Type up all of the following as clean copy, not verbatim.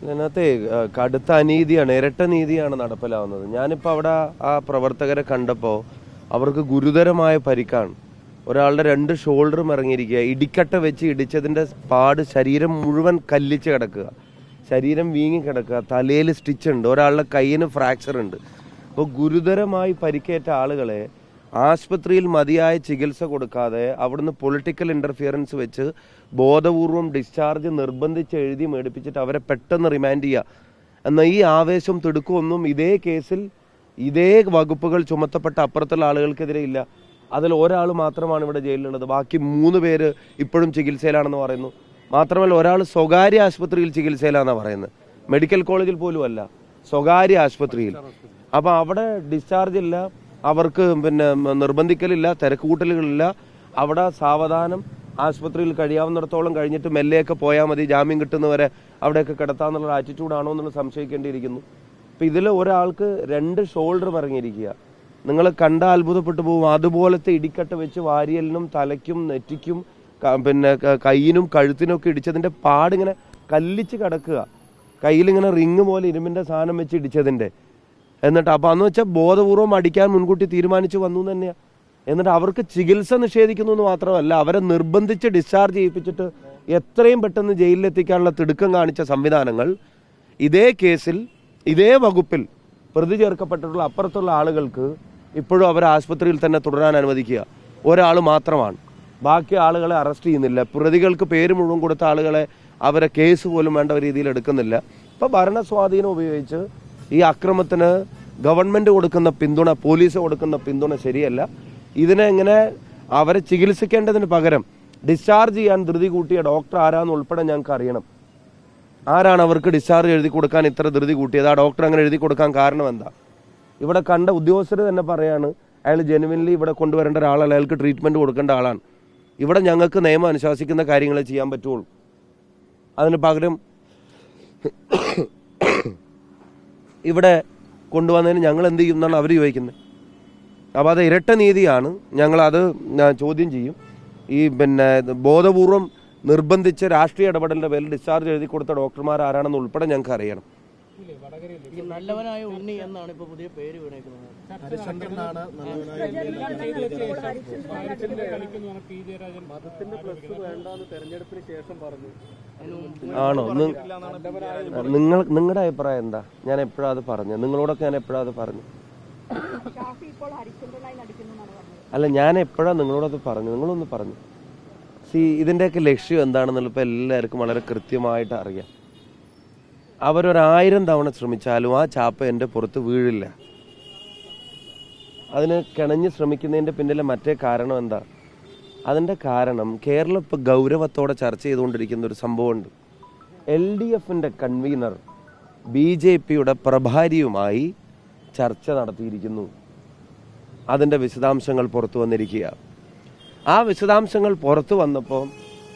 ഇതിനകത്തെ കടുത്ത അനീതിയാണ്, ഇരട്ട നീതിയാണ് നടപ്പിലാവുന്നത്. ഞാനിപ്പോൾ അവിടെ ആ പ്രവർത്തകരെ കണ്ടപ്പോൾ അവർക്ക് ഗുരുതരമായ പരിക്കാണ്. ഒരാളുടെ 2 ഷോൾഡറും ഇറങ്ങിയിരിക്കുക, ഇടിക്കട്ട വെച്ച് ഇടിച്ചതിൻ്റെ പാട്, ശരീരം മുഴുവൻ കല്ലിച്ച് കിടക്കുക, ശരീരം വീങ്ങി കിടക്കുക, തലയിൽ സ്റ്റിച്ചുണ്ട്, ഒരാളുടെ കയ്യിന് ഫ്രാക്ചർ ഉണ്ട്. അപ്പോൾ ഗുരുതരമായി പരിക്കേറ്റ ആളുകളെ ആശുപത്രിയിൽ മതിയായ ചികിത്സ കൊടുക്കാതെ അവിടുന്ന് പൊളിറ്റിക്കൽ ഇൻ്റർഫിയറൻസ് വെച്ച് ബോധപൂർവം ഡിസ്ചാർജ് നിർബന്ധിച്ച് എഴുതി മേടിപ്പിച്ചിട്ട് അവരെ പെട്ടെന്ന് റിമാൻഡ് ചെയ്യുക. എന്നാൽ ഈ ആവേശം തിടുക്കമൊന്നും ഇതേ കേസിൽ ഇതേ വകുപ്പുകൾ ചുമത്തപ്പെട്ട അപ്പുറത്തുള്ള ആളുകൾക്കെതിരെ ഇല്ല. അതിൽ ഒരാൾ മാത്രമാണ് ഇവിടെ ജയിലിലുള്ളത്, ബാക്കി 3 പേര് ഇപ്പോഴും ചികിത്സയിലാണെന്ന് പറയുന്നു. മാത്രമല്ല ഒരാൾ സ്വകാര്യ ആശുപത്രിയിൽ ചികിത്സയിലാണെന്നാണ് പറയുന്നത്, മെഡിക്കൽ കോളേജിൽ പോലും അല്ല, സ്വകാര്യ ആശുപത്രിയിൽ. അപ്പോൾ അവിടെ ഡിസ്ചാർജ് ഇല്ല, അവർക്ക് നിർബന്ധിക്കലില്ല, തിരക്കുകൂട്ടലുകളില്ല. അവിടെ സാവധാനം ആശുപത്രിയിൽ കഴിയാവുന്നിടത്തോളം കഴിഞ്ഞിട്ട് മെല്ലെയൊക്കെ പോയാൽ മതി, ജാമ്യം കിട്ടുന്നവരെ അവിടെയൊക്കെ കിടത്താമെന്നുള്ള ആറ്റിറ്റ്യൂഡാണോ എന്നുള്ളത് സംശയിക്കേണ്ടിയിരിക്കുന്നു. അപ്പം ഇതിൽ ഒരാൾക്ക് 2 ഷോൾഡർ ഇറങ്ങിയിരിക്കുക, നിങ്ങൾ കണ്ട അത്ഭുതപ്പെട്ടു പോകും. അതുപോലത്തെ ഇടിക്കട്ട വെച്ച് വാരിയലിനും തലയ്ക്കും നെറ്റിക്കും കയ്യിനും കഴുത്തിനൊക്കെ ഇടിച്ചതിൻ്റെ പാടിങ്ങനെ കല്ലിച്ച് കിടക്കുക, കയ്യിലിങ്ങനെ റിങ് പോലെ ഇരുമ്പിൻ്റെ സാധനം വെച്ച് ഇടിച്ചതിൻ്റെ. എന്നിട്ട് അപ്പോൾ അന്ന് വെച്ചാൽ ബോധപൂർവം അടിക്കാൻ മുൻകൂട്ടി തീരുമാനിച്ച് വന്നു തന്നെയാണ്. എന്നിട്ട് അവർക്ക് ചികിത്സ നിഷേധിക്കുന്നു എന്ന് മാത്രമല്ല, അവരെ നിർബന്ധിച്ച് ഡിസ്ചാർജ് ചെയ്യിപ്പിച്ചിട്ട് എത്രയും പെട്ടെന്ന് ജയിലിലെത്തിക്കാനുള്ള തിടുക്കം കാണിച്ച സംവിധാനങ്ങൾ ഇതേ കേസിൽ ഇതേ വകുപ്പിൽ പ്രതി ചേർക്കപ്പെട്ടിട്ടുള്ള അപ്പുറത്തുള്ള ആളുകൾക്ക് ഇപ്പോഴും അവർ ആശുപത്രിയിൽ തന്നെ തുടരാൻ അനുവദിക്കുക. ഒരാൾ മാത്രമാണ്, ബാക്കി ആളുകളെ അറസ്റ്റ് ചെയ്യുന്നില്ല. പ്രതികൾക്ക് പേര് മുഴുവൻ കൊടുത്ത ആളുകളെ അവരെ കേസ് പോലും വേണ്ട രീതിയിൽ എടുക്കുന്നില്ല. ഇപ്പോൾ ഭരണസ്വാധീനം ഉപയോഗിച്ച് ഈ അക്രമത്തിന് ഗവൺമെൻറ് കൊടുക്കുന്ന പിന്തുണ, പോലീസ് കൊടുക്കുന്ന പിന്തുണ ശരിയല്ല. ഇതിനെ ഇങ്ങനെ അവരെ ചികിത്സിക്കേണ്ടതിന് പകരം ഡിസ്ചാർജ് ചെയ്യാൻ ധൃതി കൂട്ടിയ ഡോക്ടർ ആരാന്ന് ഉൾപ്പെടെ ഞങ്ങൾക്ക് അറിയണം. ആരാണ് അവർക്ക് ഡിസ്ചാർജ് എഴുതി കൊടുക്കാൻ ഇത്ര ധൃതി കൂട്ടിയത്? ആ ഡോക്ടർ അങ്ങനെ എഴുതി കൊടുക്കാൻ കാരണം എന്താ? ഇവിടെ കണ്ട ഉദ്യോഗസ്ഥർ തന്നെ പറയാണ് അയാൾ ജെനുവിൻലി ഇവിടെ കൊണ്ടുവരേണ്ട ഒരാളല്ല, അയാൾക്ക് ട്രീറ്റ്മെൻറ്റ് കൊടുക്കേണ്ട ആളാണ്. ഇവിടെ ഞങ്ങൾക്ക് നിയമം അനുശാസിക്കുന്ന കാര്യങ്ങളെ ചെയ്യാൻ പറ്റുള്ളൂ. അതിന് പകരം ഇവിടെ കൊണ്ടുവന്നതിന് ഞങ്ങൾ എന്ത് ചെയ്യും എന്നാണ് അവർ ചോദിക്കുന്നത്. അപ്പോൾ അത് ഇരട്ട നീതിയാണ്, ഞങ്ങളത് ചോദ്യം ചെയ്യും. ഈ ബോധപൂർവം നിർബന്ധിച്ച് രാഷ്ട്രീയ ഇടപെടലിൻ്റെ പേരിൽ ഡിസ്ചാർജ് എഴുതി കൊടുത്ത ഡോക്ടർമാർ ആരാണെന്ന് ഉൾപ്പെടെ ഞങ്ങൾക്ക് അറിയണം. നല്ലവനായ ഉണ്ണി എന്നാണ് ഇപ്പോൾ പുതിയ പേര് വീണേക്കുന്നത്. ആണോ? നിങ്ങളുടെ അഭിപ്രായം എന്താ? ഞാൻ എപ്പോഴാണ് അത് പറഞ്ഞത്? നിങ്ങളോടൊക്കെ ഞാൻ എപ്പോഴാണ് അത് പറഞ്ഞു? അല്ല, ഞാൻ എപ്പോഴാണ് നിങ്ങളോടത് പറഞ്ഞു? നിങ്ങളൊന്ന് പറഞ്ഞു. ഇതിൻ്റെയൊക്കെ ലക്ഷ്യം എന്താണെന്നുള്ള ഇപ്പോൾ എല്ലാവർക്കും വളരെ കൃത്യമായിട്ട് അറിയാം. അവരൊരായിരം തവണ ശ്രമിച്ചാലും ആ ചാപ്പ എൻ്റെ പുറത്ത് വീഴില്ല. അതിന് കിണഞ്ഞ് ശ്രമിക്കുന്നതിൻ്റെ പിന്നിലെ മറ്റേ കാരണം എന്താ? അതിൻ്റെ കാരണം കേരളം ഇപ്പോൾ ഗൗരവത്തോടെ ചർച്ച ചെയ്തുകൊണ്ടിരിക്കുന്ന ഒരു സംഭവമുണ്ട്. LDFൻ്റെ കൺവീനർ BJPയുടെ പ്രഭാരിയുമായി ചർച്ച നടത്തിയിരിക്കുന്നു. അതിൻ്റെ വിശദാംശങ്ങൾ പുറത്തു വന്നിരിക്കുക. ആ വിശദാംശങ്ങൾ പുറത്തു വന്നപ്പോൾ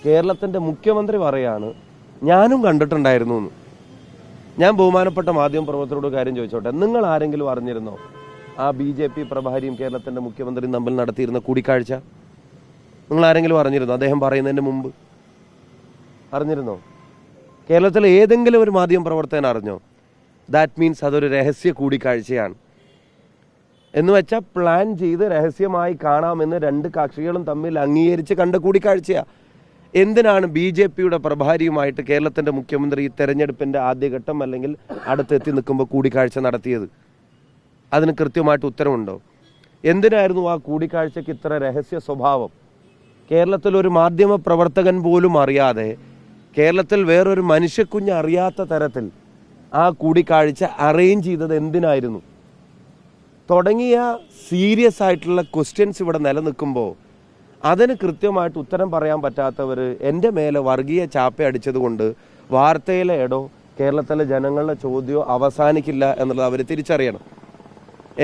കേരളത്തിൻ്റെ മുഖ്യമന്ത്രി പറയാണ് ഞാനും കണ്ടിട്ടുണ്ടായിരുന്നു എന്ന്. ഞാൻ ബഹുമാനപ്പെട്ട മാധ്യമപ്രവർത്തകരോട് കാര്യം ചോദിച്ചോട്ടെ, നിങ്ങൾ ആരെങ്കിലും അറിഞ്ഞിരുന്നോ ആ BJP പ്രഭാരിയും കേരളത്തിൻ്റെ മുഖ്യമന്ത്രിയും തമ്മിൽ നടത്തിയിരുന്ന കൂടിക്കാഴ്ച? നിങ്ങൾ ആരെങ്കിലും അറിഞ്ഞിരുന്നോ? അദ്ദേഹം പറയുന്നതിന് മുമ്പ് അറിഞ്ഞിരുന്നോ? കേരളത്തിലെ ഏതെങ്കിലും ഒരു മാധ്യമപ്രവർത്തകൻ അറിഞ്ഞോ? ദാറ്റ് മീൻസ് അതൊരു രഹസ്യ കൂടിക്കാഴ്ചയാണ് എന്ന് വെച്ചാൽ പ്ലാൻ ചെയ്ത് രഹസ്യമായി കാണാമെന്ന് 2 കക്ഷികളും തമ്മിൽ അംഗീകരിച്ച് കണ്ട കൂടിക്കാഴ്ചയാണ്. എന്തിനാണ് BJPയുടെ പ്രഭാരിയുമായിട്ട് കേരളത്തിൻ്റെ മുഖ്യമന്ത്രി ഈ തെരഞ്ഞെടുപ്പിൻ്റെ ആദ്യഘട്ടം അല്ലെങ്കിൽ അടുത്തെത്തി നിൽക്കുമ്പോൾ കൂടിക്കാഴ്ച നടത്തിയത്? അതിന് കൃത്യമായിട്ട് ഉത്തരവുണ്ടോ? എന്തിനായിരുന്നു ആ കൂടിക്കാഴ്ചയ്ക്ക് ഇത്ര രഹസ്യ സ്വഭാവം? കേരളത്തിലൊരു മാധ്യമ പ്രവർത്തകൻ പോലും അറിയാതെ, കേരളത്തിൽ വേറൊരു മനുഷ്യക്കുഞ്ഞ് അറിയാത്ത തരത്തിൽ ആ കൂടിക്കാഴ്ച അറേഞ്ച് ചെയ്തത് എന്തിനായിരുന്നു? തുടങ്ങിയ സീരിയസ് ആയിട്ടുള്ള ക്വസ്റ്റ്യൻസ് ഇവിടെ നിലനിൽക്കുമ്പോൾ അതിന് കൃത്യമായിട്ട് ഉത്തരം പറയാൻ പറ്റാത്തവർ എൻ്റെ മേലെ വർഗീയ ചാപ്പ അടിച്ചതുകൊണ്ട് വാർത്തയിലെ ഇടോ കേരളത്തിലെ ജനങ്ങളുടെ ചോദ്യമോ അവസാനിക്കില്ല എന്നുള്ളത് അവർ തിരിച്ചറിയണം.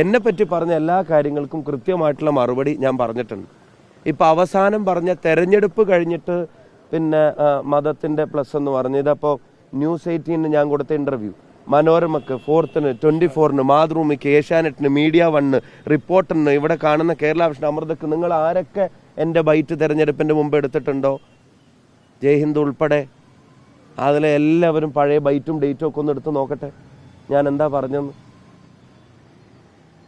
എന്നെപ്പറ്റി പറഞ്ഞ എല്ലാ കാര്യങ്ങൾക്കും കൃത്യമായിട്ടുള്ള മറുപടി ഞാൻ പറഞ്ഞിട്ടുണ്ട്. ഇപ്പം അവസാനം പറഞ്ഞ തെരഞ്ഞെടുപ്പ് കഴിഞ്ഞിട്ട് മതത്തിൻ്റെ പ്ലസ് എന്ന് പറഞ്ഞ് ഇതപ്പോൾ News 18 ഞാൻ കൊടുത്ത ഇൻ്റർവ്യൂ, മനോരമയ്ക്ക്, 4th-ന്, 24-ന്, മാതൃഭൂമിക്ക്, ഏഷ്യാനെറ്റിന്, മീഡിയ 1-ന്, റിപ്പോർട്ടറിന്, ഇവിടെ കാണുന്ന കേരള വിഷൻ, അമൃതക്ക്, നിങ്ങൾ ആരൊക്കെ എൻ്റെ ബൈറ്റ് തെരഞ്ഞെടുപ്പിൻ്റെ മുമ്പ് എടുത്തിട്ടുണ്ടോ? ജയ്ഹിന്ദ് ഉൾപ്പെടെ അതിലെ എല്ലാവരും പഴയ ബൈറ്റും ഡേറ്റും ഒക്കെ ഒന്ന് എടുത്ത് നോക്കട്ടെ ഞാൻ എന്താ പറഞ്ഞെന്ന്.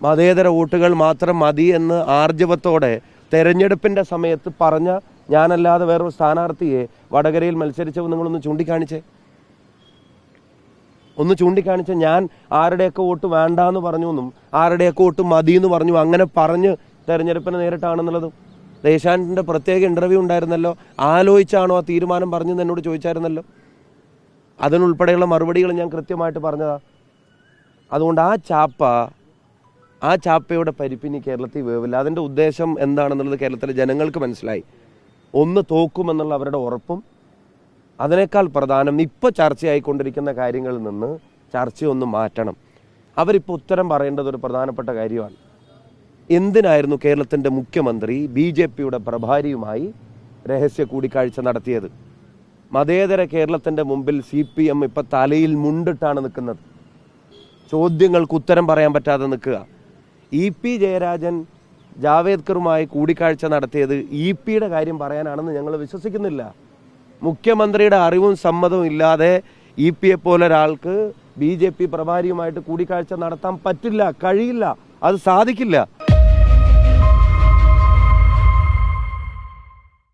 മതേതര വോട്ടുകൾ മാത്രം മതി എന്ന് ആർജവത്തോടെ തെരഞ്ഞെടുപ്പിൻ്റെ സമയത്ത് പറഞ്ഞ ഞാനല്ലാതെ വേറൊരു സ്ഥാനാർത്ഥിയെ വടകരയിൽ മത്സരിച്ചപ്പോൾ നിങ്ങളൊന്ന് ചൂണ്ടിക്കാണിച്ചേ. ഒന്ന് ചൂണ്ടിക്കാണിച്ച. ഞാൻ ആരുടെയൊക്കെ വോട്ട് വേണ്ടാന്ന് പറഞ്ഞു എന്നും ആരുടെയൊക്കെ വോട്ട് മതി എന്ന് പറഞ്ഞു അങ്ങനെ പറഞ്ഞ് തെരഞ്ഞെടുപ്പിന് നേരിട്ടാണെന്നുള്ളതും. ദേശാന്റിൻ്റെ പ്രത്യേക ഇൻ്റർവ്യൂ ഉണ്ടായിരുന്നല്ലോ. ആലോചിച്ചാണോ ആ തീരുമാനം പറഞ്ഞെന്ന് എന്നോട് ചോദിച്ചായിരുന്നല്ലോ. അതിനുൾപ്പെടെയുള്ള മറുപടികൾ ഞാൻ കൃത്യമായിട്ട് പറഞ്ഞതാ. അതുകൊണ്ട് ആ ചാപ്പയുടെ പരിപ്പിനി കേരളത്തിൽ വേവില്ല. അതിൻ്റെ ഉദ്ദേശം എന്താണെന്നുള്ളത് കേരളത്തിലെ ജനങ്ങൾക്ക് മനസ്സിലായി. ഒന്ന് തോക്കുമെന്നുള്ള അവരുടെ ഉറപ്പും അതിനേക്കാൾ പ്രധാനം ഇപ്പോൾ ചർച്ചയായിക്കൊണ്ടിരിക്കുന്ന കാര്യങ്ങളിൽ നിന്ന് ചർച്ചയൊന്ന് മാറ്റണം. അവരിപ്പോൾ ഉത്തരം പറയേണ്ടത് ഒരു പ്രധാനപ്പെട്ട കാര്യമാണ്. എന്തിനായിരുന്നു കേരളത്തിൻ്റെ മുഖ്യമന്ത്രി BJPയുടെ പ്രഭാരിയുമായി രഹസ്യ കൂടിക്കാഴ്ച നടത്തിയത്? മതേതര കേരളത്തിൻ്റെ മുമ്പിൽ CPM ഇപ്പം തലയിൽ മുണ്ടിട്ടാണ് നിൽക്കുന്നത്. ചോദ്യങ്ങൾക്ക് ഉത്തരം പറയാൻ പറ്റാതെ നിൽക്കുക. EP ജയരാജൻ ജാവേദ്കറുമായി കൂടിക്കാഴ്ച നടത്തിയത് EP-യുടെ കാര്യം പറയാനാണെന്ന് ഞങ്ങൾ വിശ്വസിക്കുന്നില്ല. മുഖ്യമന്ത്രിയുടെ അറിവും സമ്മതവും ഇല്ലാതെ EP-യെ പോലെ ഒരാൾക്ക് BJP പ്രഭാരിയുമായിട്ട് കൂടിക്കാഴ്ച നടത്താൻ പറ്റില്ല, കഴിയില്ല, അത് സാധിക്കില്ല.